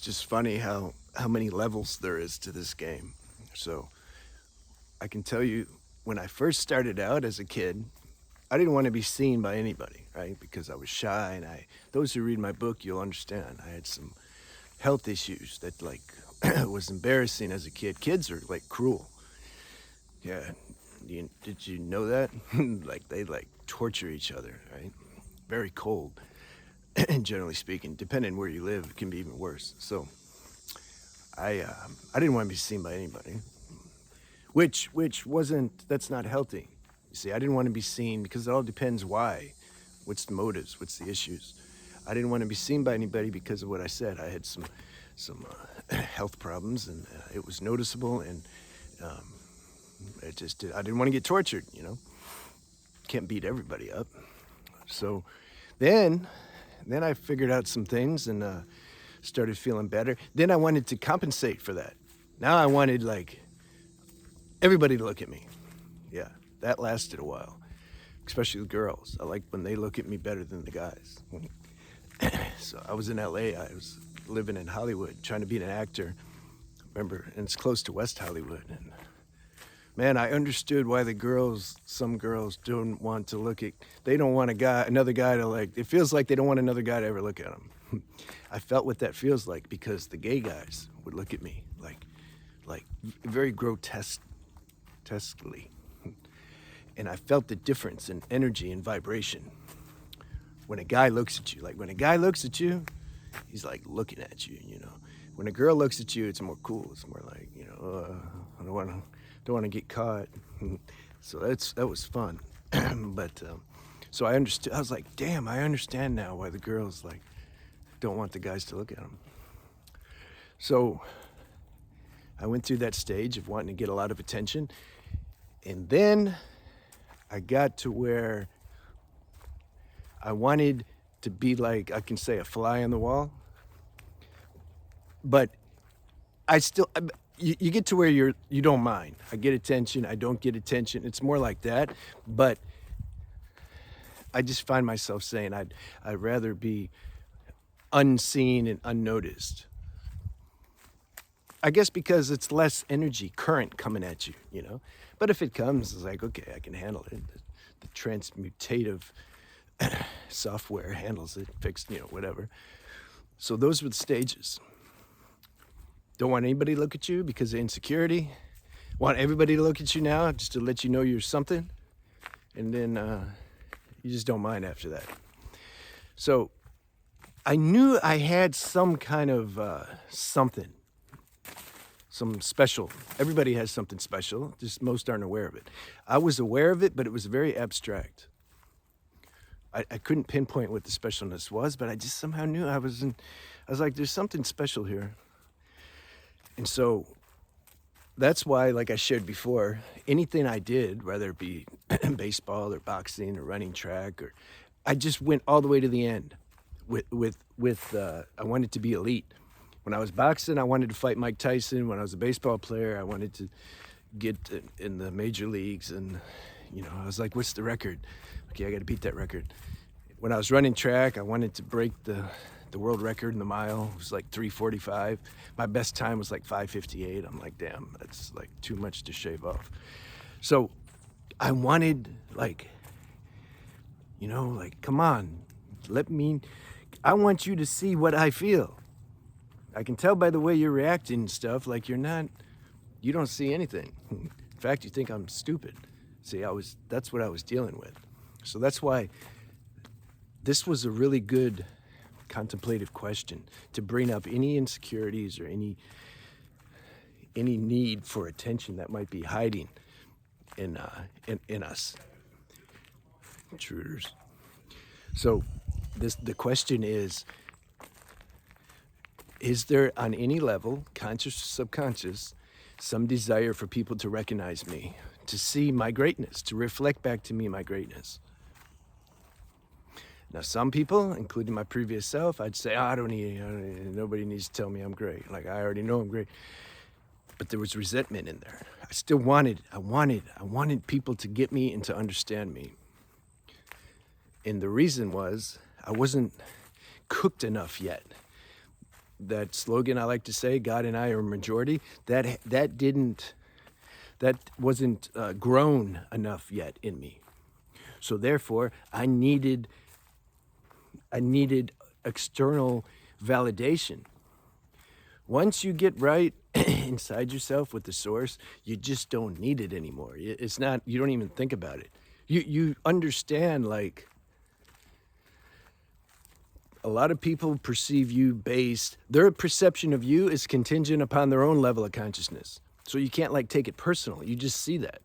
just funny how many levels there is to this game. So I can tell you, when I first started out as a kid, I didn't want to be seen by anybody, right? Because I was shy, and those who read my book, you'll understand. I had some health issues that like was embarrassing as a kid. Kids are like cruel. Yeah. Did you know that? Like they like torture each other, right? Very cold. And generally speaking, depending where you live, it can be even worse. So I didn't want to be seen by anybody, which wasn't that's not healthy. You see, I didn't want to be seen because it all depends why, what's the motives, what's the issues. I didn't want to be seen by anybody because of what I said. I had some health problems, and it was noticeable, and um, I didn't want to get tortured. Can't beat everybody up. So then then I figured out some things and started feeling better. Then I wanted to compensate for that. Now I wanted like everybody to look at me. Yeah, that lasted a while, especially the girls. I like when they look at me better than the guys. So I was in LA. I was living in Hollywood, trying to be an actor. Remember, and it's close to West Hollywood. And man, I understood why some girls don't want to look at. They don't want another guy to like. It feels like they don't want another guy to ever look at them. I felt what that feels like because the gay guys would look at me like very grotesquely, and I felt the difference in energy and vibration when a guy looks at you. Like when a guy looks at you, he's like looking at you. When a girl looks at you, it's more cool. It's more like I don't want to get caught. So that was fun. But so I understood. I was like, damn, I understand now why the girls like don't want the guys to look at them. So I went through that stage of wanting to get a lot of attention, and then I got to where I wanted to be like, I can say, a fly on the wall. But you get to where you don't mind. I get attention, I don't get attention. It's more like that. But I just find myself saying I'd rather be unseen and unnoticed. I guess because it's less energy current coming at you. But if it comes, it's like, okay, I can handle it. The transmutative software handles it, fixed, whatever. So those were the stages. Don't want anybody to look at you because of insecurity. Want everybody to look at you now just to let you know you're something. And then you just don't mind after that. So I knew I had some kind of something. Some special. Everybody has something special, just most aren't aware of it. I was aware of it, but it was very abstract. I couldn't pinpoint what the specialness was, but I just somehow knew I was like, there's something special here. And so that's why, like I shared before, anything I did, whether it be baseball or boxing or running track, I just went all the way to the end with I wanted to be elite. When I was boxing, I wanted to fight Mike Tyson. When I was a baseball player, I wanted to get in the major leagues. And, I was like, what's the record? Okay, I got to beat that record. When I was running track, I wanted to break the world record in the mile. It was like 3:45. My best time was like 5:58. I'm like, damn, that's like too much to shave off. So I wanted like, come on, I want you to see what I feel. I can tell by the way you're reacting and stuff, like you don't see anything. In fact, you think I'm stupid. See, that's what I was dealing with. So that's why this was a really good contemplative question to bring up any insecurities or any need for attention that might be hiding in us intruders. So the question is there on any level, conscious or subconscious, some desire for people to recognize me, to see my greatness, to reflect back to me my greatness? Now, some people, including my previous self, I'd say, nobody needs to tell me I'm great. Like, I already know I'm great. But there was resentment in there. I still wanted people to get me and to understand me. And the reason was I wasn't cooked enough yet. that slogan I like to say, God and I are a majority, that wasn't grown enough yet in me. So therefore, I needed external validation. Once you get right inside yourself with the source, you just don't need it anymore. It's not, you don't even think about it. You understand, like, a lot of people perceive you based, their perception of you is contingent upon their own level of consciousness. So you can't like take it personal. You just see that.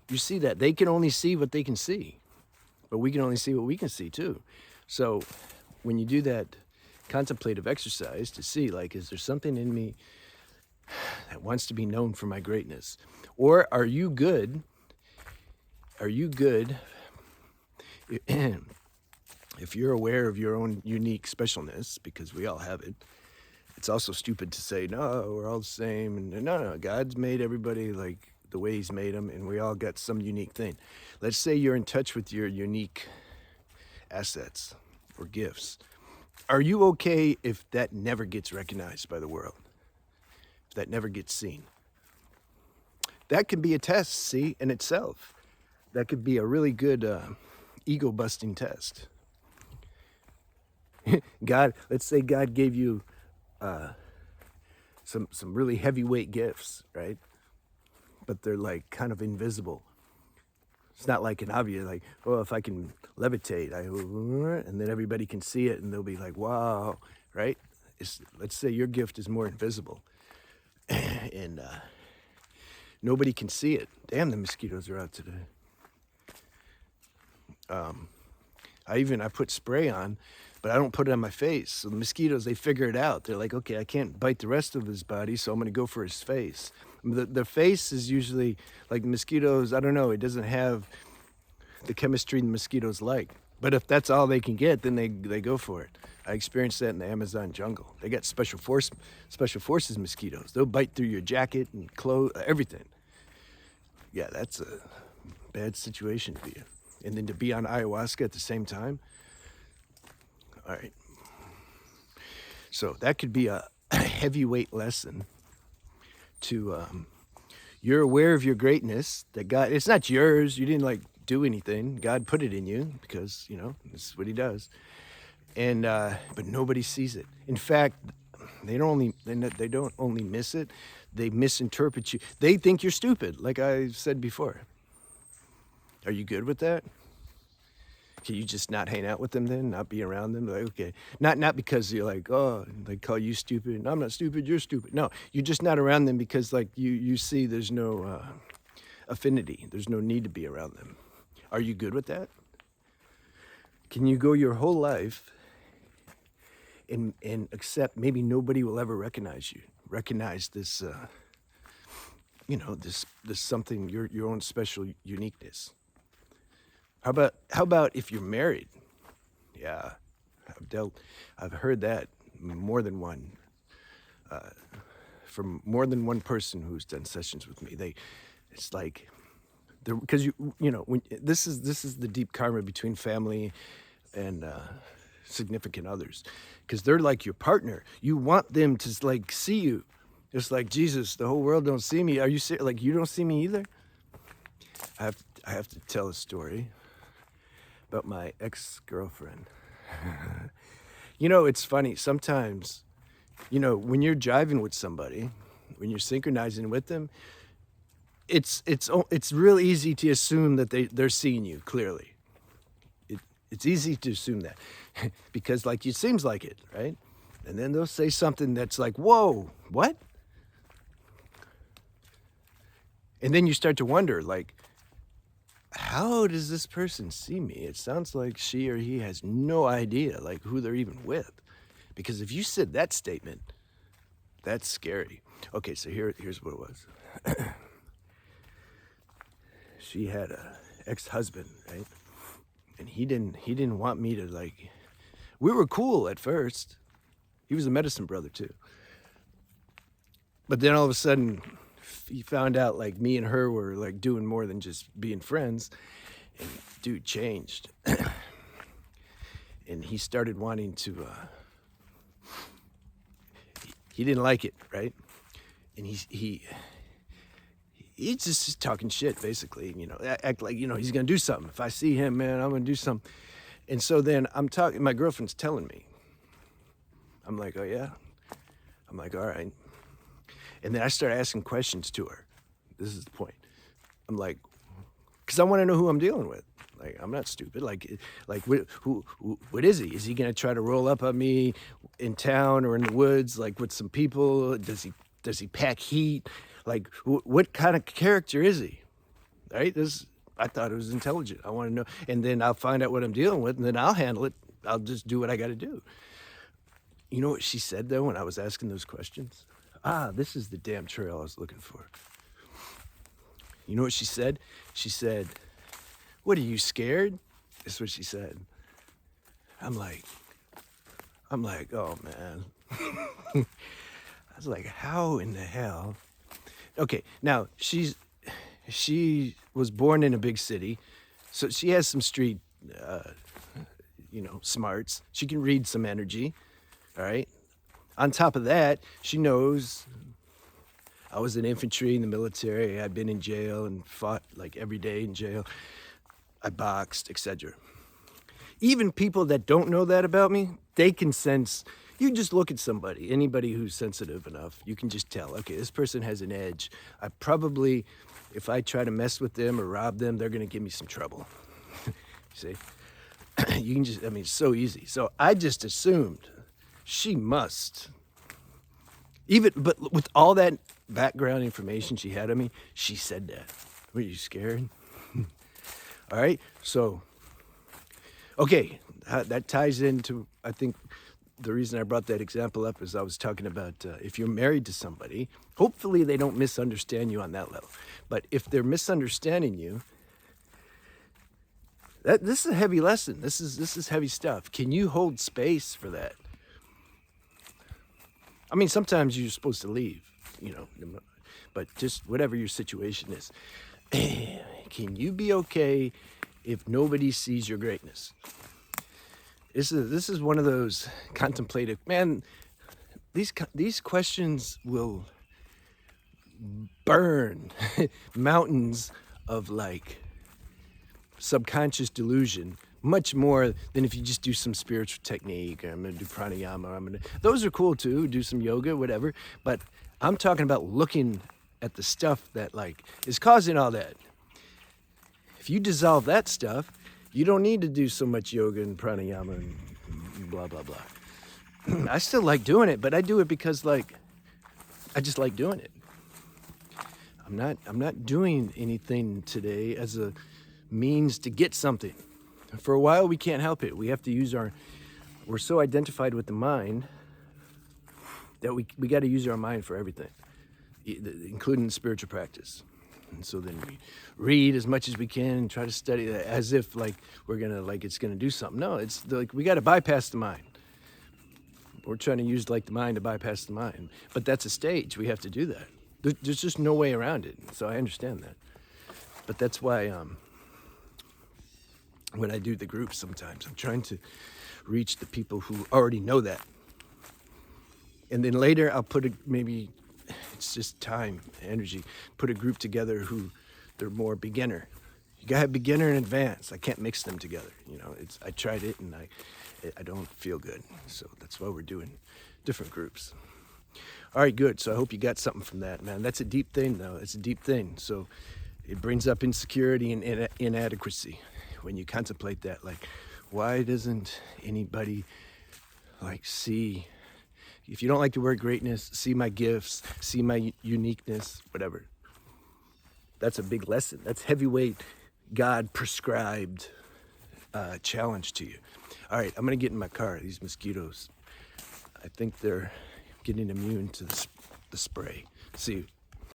You see that. They can only see what they can see, but we can only see what we can see too. So when you do that contemplative exercise to see, like, is there something in me that wants to be known for my greatness? Or are you good? Are you good if you're aware of your own unique specialness, because we all have it? It's also stupid to say, no, we're all the same. And no, God's made everybody like the way he's made them, and we all got some unique thing. Let's say you're in touch with your unique assets or gifts. Are you okay if that never gets recognized by the world? If that never gets seen? That can be a test, see, in itself. That could be a really good ego-busting test. God, let's say God gave you some really heavyweight gifts, right? But they're like kind of invisible. It's not like an obvious, like, oh, if I can levitate, and then everybody can see it and they'll be like, wow, right? Let's say your gift is more invisible and nobody can see it. Damn, the mosquitoes are out today. I put spray on, but I don't put it on my face. So the mosquitoes, they figure it out. They're like, okay, I can't bite the rest of his body, so I'm going to go for his face. The face is usually, like mosquitoes, I don't know, it doesn't have the chemistry the mosquitoes like. But if that's all they can get, then they go for it. I experienced that in the Amazon jungle. They got special forces mosquitoes. They'll bite through your jacket and clothes, everything. Yeah, that's a bad situation to be in. And then to be on ayahuasca at the same time. All right. So that could be a heavyweight lesson to, you're aware of your greatness, that God, it's not yours. You didn't like do anything. God put it in you because, you know, this is what he does. And, but nobody sees it. In fact, they don't only miss it, they misinterpret you. They think you're stupid, like I said before. Are you good with that? Can you just not hang out with them then, not be around them? Like, okay, not because you're like, oh, they call you stupid. No, I'm not stupid, you're stupid. No, you're just not around them because like you see there's no affinity. There's no need to be around them. Are you good with that? Can you go your whole life and accept maybe nobody will ever recognize you, recognize this, this something, your own special uniqueness? How about if you're married? Yeah, I've heard that more than one, from more than one person who's done sessions with me. It's like, because when this is the deep karma between family and significant others, because they're like your partner. You want them to like see you. It's like, Jesus, the whole world don't see me. Are you like, you don't see me either? I have to tell a story about my ex-girlfriend. It's funny. Sometimes, when you're driving with somebody, when you're synchronizing with them, it's real easy to assume that they're seeing you clearly. It's easy to assume that because like it seems like it, right? And then they'll say something that's like, whoa, what? And then you start to wonder, like, how does this person see me? It sounds like she or he has no idea like who they're even with. Because if you said that statement, that's scary. Okay, so here's what it was. She had a ex-husband, right? And he didn't want me to like, we were cool at first. He was a medicine brother too. But then all of a sudden, he found out like me and her were like doing more than just being friends, and dude changed. And he started wanting to he didn't like it, right? And he's just talking shit, basically, act like, he's gonna do something. If I see him, man, I'm gonna do something. And so then I'm talking, my girlfriend's telling me. I'm like, oh yeah? I'm like, all right. And then I start asking questions to her. This is the point. I'm like, because I want to know who I'm dealing with. Like, I'm not stupid. Like, what is he? Is he gonna try to roll up on me in town or in the woods, like with some people? Does he pack heat? Like, what kind of character is he? Right? I thought it was intelligent. I want to know, and then I'll find out what I'm dealing with, and then I'll handle it. I'll just do what I got to do. You know what she said though when I was asking those questions? This is the damn trail I was looking for. You know what she said? She said, "What, are you scared?" That's what she said. I'm like, oh man. I was like, how in the hell? Okay, now she was born in a big city, so she has some street, smarts. She can read some energy, all right? On top of that, she knows I was in infantry in the military. I'd been in jail and fought like every day in jail. I boxed, etc. Even people that don't know that about me, they can sense. You just look at somebody, anybody who's sensitive enough, you can just tell, okay, this person has an edge. I probably, if I try to mess with them or rob them, they're gonna give me some trouble. See? You can just, it's so easy. So I just assumed she must, but with all that background information she had on me, she said that. Were you scared? All right, so, okay, that ties into, I think, the reason I brought that example up is I was talking about if you're married to somebody, hopefully they don't misunderstand you on that level. But if they're misunderstanding you, this is a heavy lesson. This is heavy stuff. Can you hold space for that? Sometimes you're supposed to leave, but just whatever your situation is. Can you be okay if nobody sees your greatness? This is one of those contemplative, man, these questions will burn mountains of like subconscious delusion much more than if you just do some spiritual technique. I'm gonna do pranayama, those are cool too, do some yoga, whatever, but I'm talking about looking at the stuff that like is causing all that. If you dissolve that stuff, you don't need to do so much yoga and pranayama and blah, blah, blah. I still like doing it, but I do it because like, I just like doing it. I'm not doing anything today as a means to get something. For a while, we can't help it. We have to use we're so identified with the mind that we got to use our mind for everything, including spiritual practice. And so then we read as much as we can and try to study that as if like it's gonna do something. No, it's like we got to bypass the mind. We're trying to use like the mind to bypass the mind, but that's a stage. We have to do that. There's just no way around it. So I understand that. But that's why when I do the groups, sometimes I'm trying to reach the people who already know that, and then later I'll put maybe. It's just time, energy. Put a group together who they're more beginner. You gotta have beginner and advanced. I can't mix them together. I tried it and I don't feel good. So that's why we're doing different groups. All right, good. So I hope you got something from that, man. That's a deep thing, though. It's a deep thing. So it brings up insecurity and inadequacy when you contemplate that. Like, why doesn't anybody like see? If you don't like the word greatness, see my gifts, see my uniqueness, whatever. That's a big lesson. That's heavyweight, God prescribed challenge to you. All right, I'm gonna get in my car. These mosquitoes, I think they're getting immune to the spray. See you.